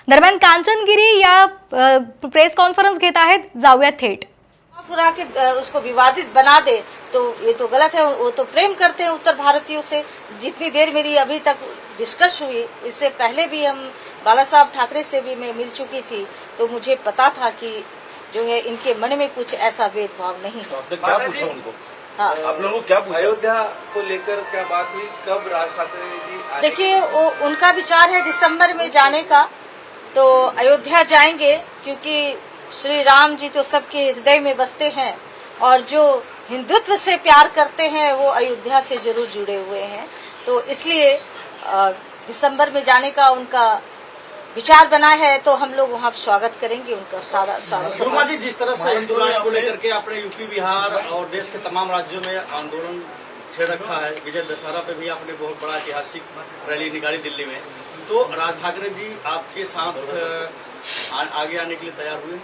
दरम्यान कांचनगिरी या press conference घेत आहेत, जाऊया थेट। फुरा के उसको विवादित बना दे तो ये तो गलत है। वो तो प्रेम करते हैं उत्तर भारतीयों से। जितनी देर मेरी अभी तक डिस्कस हुई, इससे पहले भी हम बाला साहब ठाकरे से भी मैं मिल चुकी थी, तो मुझे पता था कि जो है इनके मन में कुछ ऐसा भेदभाव नहीं है। तो आपने क्या पूछा उनको? हाँ, आप लोगों को क्या पूछा? अयोध्या को लेकर क्या बात हुई? कब राज ठाकरे जी देखिए उनका विचार है दिसंबर में जाने का, तो अयोध्या जाएंगे क्योंकि श्री राम जी तो सबके हृदय में बसते हैं और जो हिंदुत्व से प्यार करते हैं वो अयोध्या से जरूर जुड़े हुए हैं। तो इसलिए दिसंबर में जाने का उनका विचार बना है, तो हम लोग वहाँ स्वागत करेंगे उनका सारा। शर्मा जी, जिस तरह से हिंदू राष्ट्र को लेकर के आपने यूपी, बिहार और देश के तमाम राज्यों में आंदोलन छेड़ रखा है, विजय दशहरा पे भी आपने बहुत बड़ा ऐतिहासिक रैली निकाली दिल्ली में, तो राज ठाकरे जी आपके साथ आगे आने के लिए तैयार हुए?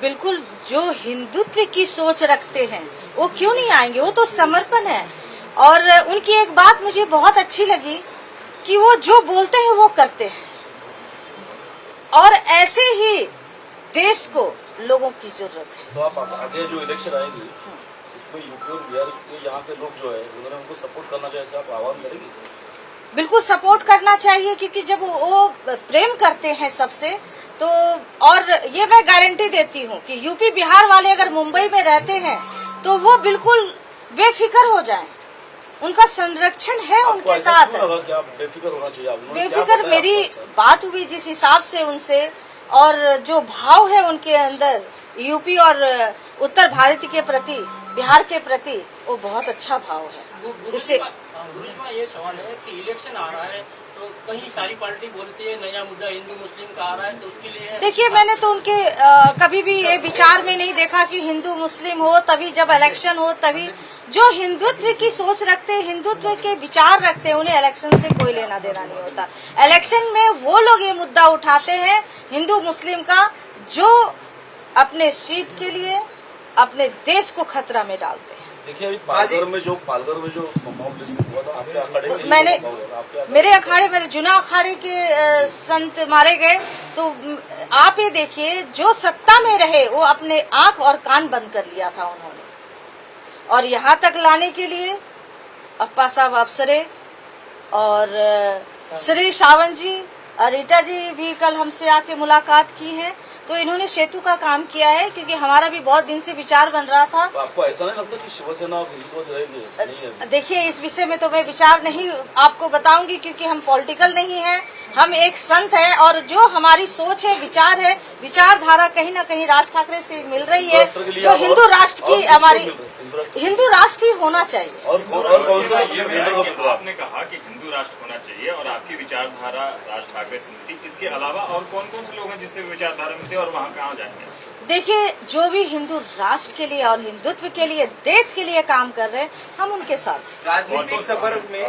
बिल्कुल, जो हिंदुत्व की सोच रखते हैं वो क्यों नहीं आएंगे? वो तो समर्पण है। और उनकी एक बात मुझे बहुत अच्छी लगी कि वो जो बोलते हैं वो करते हैं, और ऐसे ही देश को लोगों की जरूरत है। तो आप आगे जो इलेक्शन आएगी उसमें यूपी और बिहार के यहाँ के लोग जो है उन्होंने उनको सपोर्ट करना चाहिए, आप आह्वान करेंगे? बिल्कुल सपोर्ट करना चाहिए, क्योंकि जब वो प्रेम करते हैं सबसे, तो और ये मैं गारंटी देती हूँ कि यूपी बिहार वाले अगर मुंबई में रहते हैं तो वो बिल्कुल बेफिक्र हो जाएं। उनका संरक्षण है उनके साथ। क्या बेफिक्र होना चाहिए? बेफिक्र मेरी बात हुई जिस हिसाब से उनसे, और जो भाव है उनके अंदर यूपी और उत्तर भारत के प्रति, बिहार के प्रति, वो बहुत अच्छा भाव है। इससे ये सवाल है कि इलेक्शन आ रहा है तो कहीं सारी पार्टी बोलती है नया मुद्दा हिंदू मुस्लिम का आ रहा है, तो उसके लिए देखिए मैंने तो उनके कभी भी ये विचार में नहीं देखा कि हिंदू मुस्लिम हो तभी, जब इलेक्शन हो तभी। जो हिंदुत्व की सोच रखते हैं, हिंदुत्व के विचार रखते हैं, उन्हें इलेक्शन से कोई लेना देना नहीं होता। इलेक्शन में वो लोग ये मुद्दा उठाते हैं हिंदू मुस्लिम का, जो अपने सीट के लिए अपने देश को खतरा में डालते हैं। देखिए अभी पालघर में जो मॉब लिस्ट हुआ था, आपके अखाड़े में मेरे अखाड़े, मेरे जुना अखाड़े के संत मारे गए, तो आप ये देखिए जो सत्ता में रहे वो अपने आंख और कान बंद कर लिया था उन्होंने, और यहाँ तक लाने के लिए अप्पा साहब अफसरे और श्री सावंत जी और रीटा जी भी कल हमसे आके मुलाकात की है, तो इन्होंने सेतु का काम किया है, क्योंकि हमारा भी बहुत दिन से विचार बन रहा था। तो आपको ऐसा नहीं लगता कि शिवसेना और हिंदुत्व रहेंगे? देखिए इस विषय में तो मैं विचार नहीं आपको बताऊंगी, क्योंकि हम पॉलिटिकल नहीं है, हम एक संत है, और जो हमारी सोच है, विचार है, विचारधारा कहीं न कहीं राज ठाकरे से मिल रही है, जो हिंदू राष्ट्र की हमारी हिंदू राष्ट्र ही होना चाहिए। और आपने कहा कि हिंदू राष्ट्र होना चाहिए और आपकी विचारधारा राज ठाकरे से मिलती, इसके अलावा और कौन कौन से लोग हैं जिससे विचारधारा मिलती है और वहाँ कहाँ जाएंगे? देखिए जो भी हिंदू राष्ट्र के लिए और हिंदुत्व के लिए, देश के लिए काम कर रहे हैं, हम उनके साथ हैं। राजनीतिक सफर में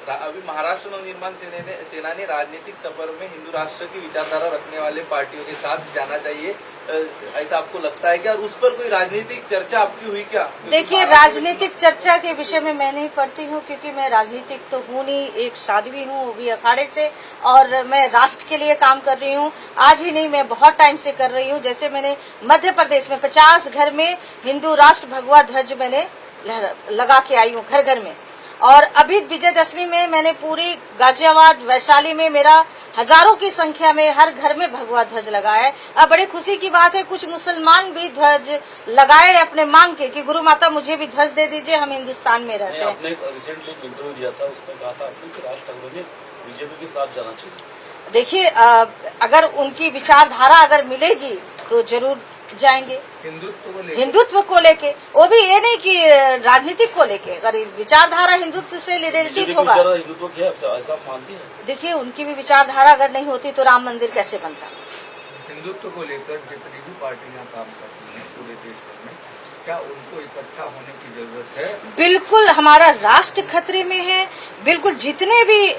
अभी महाराष्ट्र नवनिर्माण सेना ने राजनीतिक सफर में हिंदू राष्ट्र की विचारधारा रखने वाले पार्टियों के साथ जाना चाहिए, ऐसा आपको लगता है क्या? और उस पर कोई राजनीतिक चर्चा आपकी हुई क्या? देखिए राजनीतिक चर्चा के विषय में मैं नहीं पढ़ती हूँ, क्योंकि मैं राजनीतिक तो हूँ नहीं, एक साध्वी हूँ, वो भी अखाड़े से, और मैं राष्ट्र के लिए काम कर रही हूँ। आज ही नहीं, मैं बहुत टाइम से कर रही हूँ। जैसे मैंने मध्य प्रदेश में 50 घर में हिंदू राष्ट्र भगवा ध्वज मैंने लगा के आई हूँ, घर घर में। और अभी विजयदशमी में मैंने पूरी गाजियाबाद, वैशाली में मेरा हजारों की संख्या में हर घर में भगवा ध्वज लगाया है। अब बड़ी खुशी की बात है, कुछ मुसलमान भी ध्वज लगाए अपने मांग के कि गुरु माता मुझे भी ध्वज दे दीजिए, हम हिंदुस्तान में रहते हैं। आपने रिसेंटली एक इंटरव्यू दिया था, उसमें कहा था आपने कि राज ठाकरे ने बीजेपी के साथ जाना चाहिए। देखिए अगर उनकी विचारधारा अगर मिलेगी तो जरूर जाएंगे। हिंदुत्व को लेके, वो भी ये नहीं कि राजनीतिक को लेके, अगर विचारधारा हिंदुत्व से रिलेटेड होगा। हिंदुत्व क्या ऐसा मानती है? देखिए उनकी भी विचारधारा अगर नहीं होती तो राम मंदिर कैसे बनता? हिंदुत्व को लेकर जितनी भी पार्टियां काम करती हैं पूरे देश भर में, क्या उनको इकट्ठा होने की जरूरत है? बिल्कुल, हमारा राष्ट्र खतरे में है। बिल्कुल, जितने भी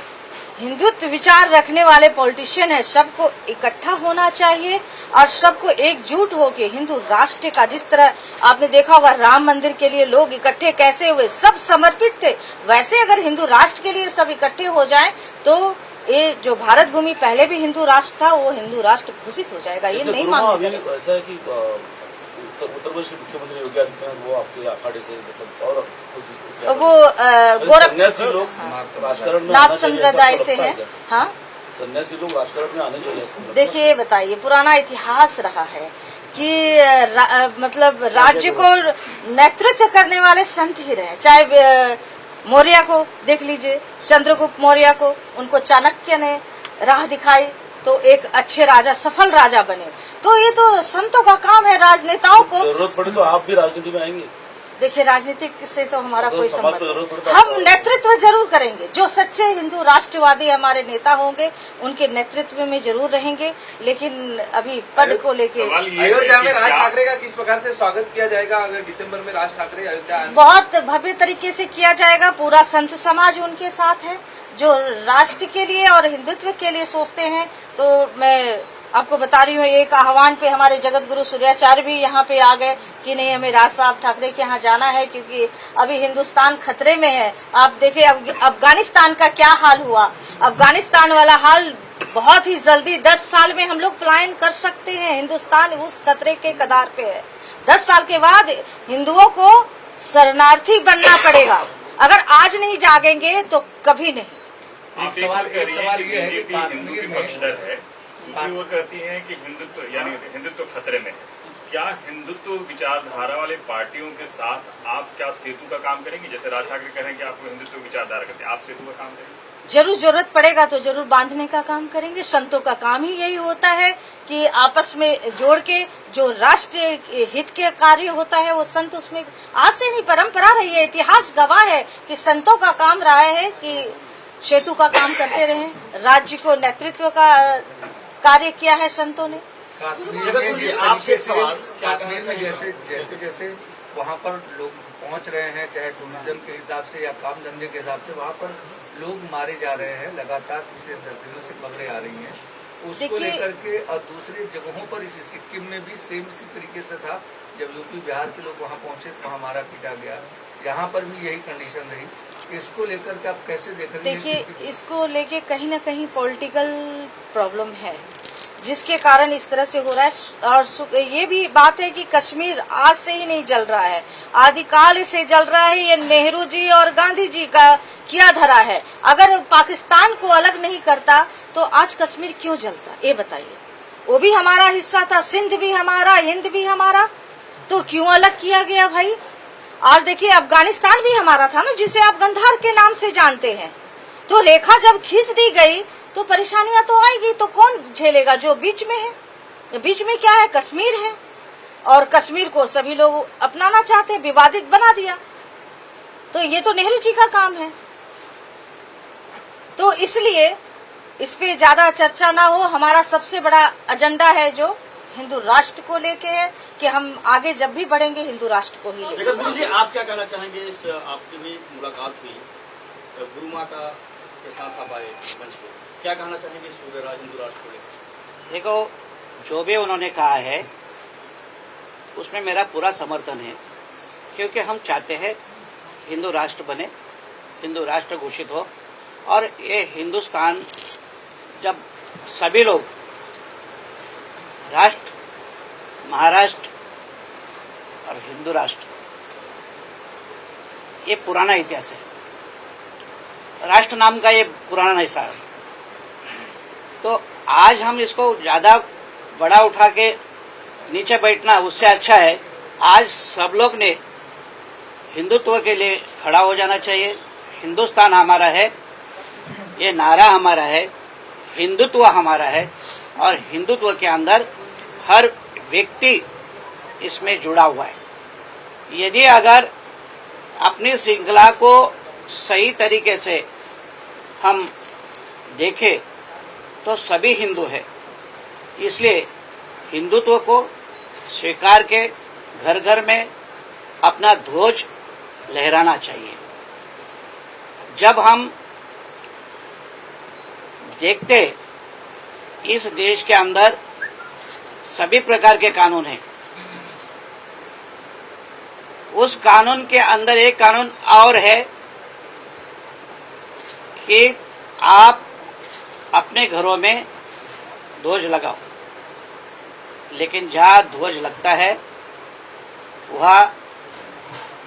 हिंदुत्व विचार रखने वाले पॉलिटिशियन है, सबको इकट्ठा होना चाहिए और सबको एकजुट होके हिंदू राष्ट्र का, जिस तरह आपने देखा होगा राम मंदिर के लिए लोग इकट्ठे कैसे हुए, सब समर्पित थे, वैसे अगर हिंदू राष्ट्र के लिए सब इकट्ठे हो जाएं तो ये जो भारत भूमि पहले भी हिंदू राष्ट्र था वो हिंदू राष्ट्र घोषित हो जाएगा, ये जैसे नहीं गुरुमा मानने अभी का। ऐसा है कि उत्तर प्रदेश के मुख्यमंत्री योगी आदित्यनाथ वो आपके अखाड़े से मतलब और कोई दूसरे वो सन्यासी लोग राजकारण में नाथ आना चाहिए, संप्रदाय ऐसा से लगता है। क्या? हाँ, सन्यासी लोग राजकारण में आने चाहिए ऐसा लगता है? देखिए ये बताइए, पुराना इतिहास रहा है कि मतलब राज्य को नेतृत्व करने वाले संत ही रहे, चाहे मौर्य को देख लीजिए, चंद्रगुप्त मौर्य को, उनको चाणक्य ने राह दिखाई तो एक अच्छे राजा, सफल राजा बने। तो ये तो संतों का काम है, राजनेताओं को। जरूरत पड़े तो आप भी राजनीति में आएंगे? देखिए राजनीतिक से तो हमारा अगर कोई समाज संबंध को जरूरत पड़े नहीं। तो हम आप- नेतृत्व जरूर करेंगे, जो सच्चे हिंदू राष्ट्रवादी हमारे नेता होंगे उनके नेतृत्व में जरूर रहेंगे, लेकिन अभी पद को लेके सवाल ये है अयोध्या कि में राज क्या- ठाकरे का किस प्रकार से स्वागत किया जाएगा अगर दिसंबर में राज ठाकरे अयोध्या आए? बहुत भव्य तरीके से किया जाएगा। पूरा संत समाज उनके साथ है, जो राष्ट्र के लिए और हिंदुत्व के लिए सोचते हैं। तो मैं आपको बता रही हूँ, एक आह्वान पे हमारे जगत गुरु सूर्याचार्य भी यहाँ पे आ गए कि नहीं, हमें राज साहब ठाकरे के यहाँ जाना है, क्योंकि अभी हिंदुस्तान खतरे में है। आप देखिए अफगानिस्तान का क्या हाल हुआ, अफगानिस्तान वाला हाल बहुत ही जल्दी 10 साल में हम लोग पलायन कर सकते हैं। हिंदुस्तान उस खतरे के कगार पे है। 10 साल के बाद हिंदुओं को शरणार्थी बनना पड़ेगा। अगर आज नहीं जागेंगे तो कभी नहीं। आप एक सवाल कह रही हैं कि ये है कि बीजेपी हिंदू कश्मीर की में- पक्षधर है, दूसरी वो कहती है कि हिंदुत्व यानी हिंदुत्व खतरे में है। क्या हिंदुत्व विचारधारा वाले पार्टियों के साथ आप क्या सेतु का काम करेंगे? जैसे राज ठाकरे कह रहे हैं कि आप हिंदुत्व विचारधारा करते हैं, आप सेतु का काम करेंगे? जरूर जरूरत पड़ेगा तो जरूर बांधने का काम करेंगे। संतों का काम ही यही होता है कि आपस में जोड़ के जो राष्ट्र हित के कार्य होता है वो संत उसमें आज से नहीं परंपरा रही है, इतिहास गवाह है कि संतों का काम रहा है कि सेतु का काम करते रहे। राज्य को नेतृत्व का कार्य किया है संतों ने। कश्मीर जगत में गुरु जी, जिस आपसे तरीके से सवाल, कश्मीर में जैसे जैसे वहाँ पर लोग पहुँच रहे हैं, चाहे टूरिज्म के हिसाब से या काम धंधे के हिसाब से, वहाँ पर लोग मारे जा रहे हैं। लगातार पिछले 10 दिनों से खबरें आ रही हैं उसको देखिए- लेकर के। और दूसरी जगहों पर इसी सिक्किम में भी सेम इसी तरीके से था, जब यूपी बिहार के लोग वहाँ पहुंचे तो वहाँ मारा पीटा गया। यहाँ पर भी यही कंडीशन रही। इसको लेकर के आप कैसे देख रही हैं? देखिए इसको लेके कहीं ना कहीं पॉलिटिकल प्रॉब्लम है, जिसके कारण इस तरह से हो रहा है। और ये भी बात है कि कश्मीर आज से ही नहीं जल रहा है, आदिकाल से जल रहा है। ये नेहरू जी और गांधी जी का किया धरा है। अगर पाकिस्तान को अलग नहीं करता तो आज कश्मीर क्यों जलता, ये बताइए। वो भी हमारा हिस्सा था, सिंध भी हमारा, हिंद भी हमारा, तो क्यों अलग किया गया भाई? आज देखिए अफगानिस्तान भी हमारा था ना, जिसे आप गंधार के नाम से जानते हैं। तो रेखा जब खींच दी गई तो परेशानियां तो आएगी, तो कौन झेलेगा? जो बीच में है। बीच में क्या है? कश्मीर है, और कश्मीर को सभी लोग अपनाना चाहते हैं, विवादित बना दिया। तो ये तो नेहरू जी का काम है। तो इसलिए इस पे ज्यादा चर्चा ना हो। हमारा सबसे बड़ा एजेंडा है जो हिंदू राष्ट्र को लेके है कि हम आगे जब भी बढ़ेंगे हिंदू राष्ट्र को ही लेके। जगत गुरु जी, आप क्या कहना चाहेंगे? इस आपकी भी मुलाकात हुई, गुरु माँ का के साथ आप आए मंच पे, क्या कहना चाहेंगे इस पूरे हिंदू राष्ट्र को लेकर? देखो, जो भी उन्होंने कहा है उसमें मेरा पूरा समर्थन है, क्योंकि हम चाहते हैं हिंदू राष्ट्र बने, हिंदू राष्ट्र घोषित हो। और ये हिंदुस्तान जब सभी लोग राष्ट्र, महाराष्ट्र और हिंदू राष्ट्र, ये पुराना इतिहास है। राष्ट्र नाम का ये पुराना हिस्सा है। तो आज हम इसको ज्यादा बड़ा उठा के नीचे बैठना उससे अच्छा है आज सब लोग ने हिंदुत्व के लिए खड़ा हो जाना चाहिए। हिंदुस्तान हमारा है, ये नारा हमारा है, हिंदुत्व हमारा है, और हिंदुत्व के अंदर हर व्यक्ति इसमें जुड़ा हुआ है। यदि अगर अपनी श्रृंखला को सही तरीके से हम देखें तो सभी हिंदू है। इसलिए हिंदुत्व को स्वीकार के घर घर में अपना ध्वज लहराना चाहिए। जब हम देखते इस देश के अंदर सभी प्रकार के कानून हैं, उस कानून के अंदर एक कानून और है कि आप अपने घरों में ध्वज लगाओ, लेकिन जहाँ ध्वज लगता है वहाँ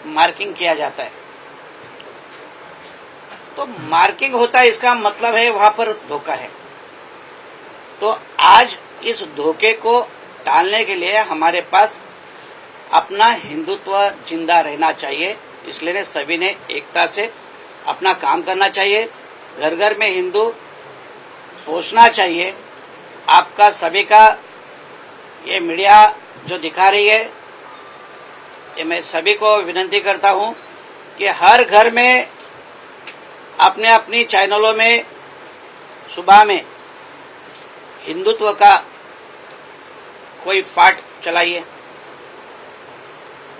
मार्किंग किया जाता है। तो मार्किंग होता है, इसका मतलब है वहां पर धोखा है। तो आज इस धोखे को टालने के लिए हमारे पास अपना हिंदुत्व जिंदा रहना चाहिए, इसलिए सभी ने एकता से अपना काम करना चाहिए। घर घर में हिंदू पहुंचना चाहिए। आपका सभी का ये मीडिया जो दिखा रही है, ये मैं सभी को विनती करता हूं कि हर घर में अपने अपनी चैनलों में सुबह में हिंदुत्व का कोई पाठ चलाइए।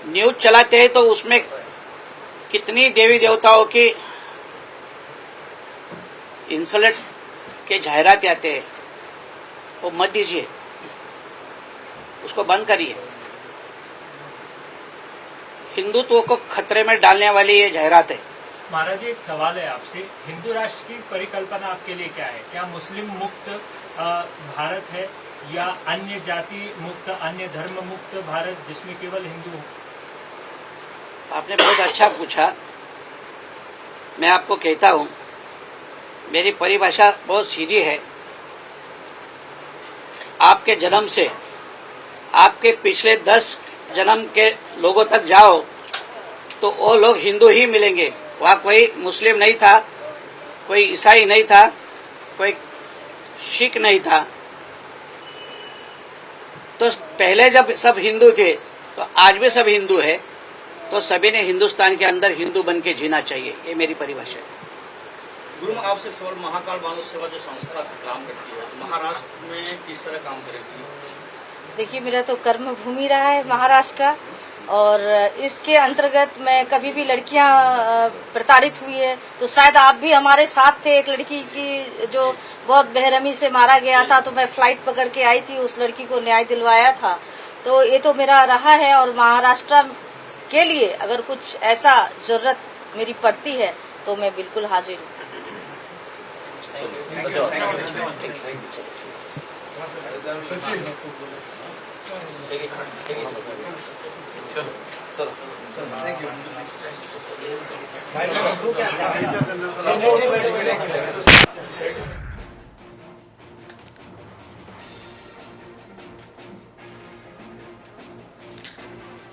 न्यूज चलाते हैं तो उसमें कितनी देवी देवताओं की इंसल्ट के जाहिरात आते हैं, वो मत दीजिए, उसको बंद करिए। हिंदुत्व को खतरे में डालने वाली ये जाहिरात है। महाराज जी, एक सवाल है आपसे, हिंदू राष्ट्र की परिकल्पना आपके लिए क्या है? क्या मुस्लिम मुक्त भारत है या अन्य जाति मुक्त, अन्य धर्म मुक्त भारत जिसमें केवल हिंदू हो? आपने बहुत अच्छा पूछा। मैं आपको कहता हूं, मेरी परिभाषा बहुत सीधी है। आपके जन्म से आपके पिछले 10 जन्म के लोगों तक जाओ तो वो लोग हिंदू ही मिलेंगे। वहाँ कोई मुस्लिम नहीं था, कोई ईसाई नहीं था, कोई सिख नहीं था। तो पहले जब सब हिंदू थे तो आज भी सब हिंदू है। तो सभी ने हिंदुस्तान के अंदर हिंदू बन के जीना चाहिए, ये मेरी परिभाषा है। गुरु, आपसे एक सवाल, महाकाल मानव सेवा जो संस्था काम करती है, महाराष्ट्र में किस तरह काम करेगी? देखिए, मेरा तो कर्म भूमि रहा है महाराष्ट्र, और इसके अंतर्गत मैं कभी भी लड़कियां प्रताड़ित हुई है तो शायद आप भी हमारे साथ थे। एक लड़की की जो बहुत बेरहमी से मारा गया था, तो मैं फ्लाइट पकड़ के आई थी, उस लड़की को न्याय दिलवाया था। तो ये तो मेरा रहा है, और महाराष्ट्र के लिए अगर कुछ ऐसा जरूरत मेरी पड़ती है तो मैं बिल्कुल हाजिर हूँ।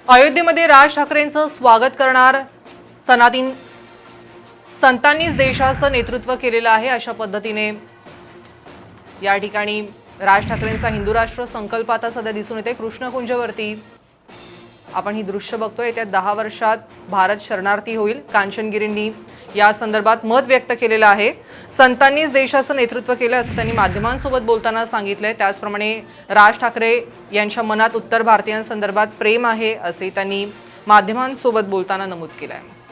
अयोध्येमध्ये राज ठाकरेंचं स्वागत करणार संतांनीच देशाचं नेतृत्व केलेलं आहे, अशा पद्धतीने या ठिकाणी राज ठाकरेंचा हिंदू राष्ट्र संकल्प आता सध्या दिसून येते। कृष्णकुंजवरती आपण ही दृश्य बघतोय। येत्या 10 वर्षात भारत शरणार्थी होईल, कांचनगिरींनी या संदर्भात मत व्यक्त केलेलं आहे। संतांनीच देशाचं नेतृत्व केलं असं त्यांनी माध्यमांसोबत बोलताना सांगितलंय। त्याचप्रमाणे राज ठाकरे यांच्या मनात उत्तर भारतीयांसंदर्भात प्रेम आहे असे त्यांनी माध्यमांसोबत बोलताना नमूद केलं आहे।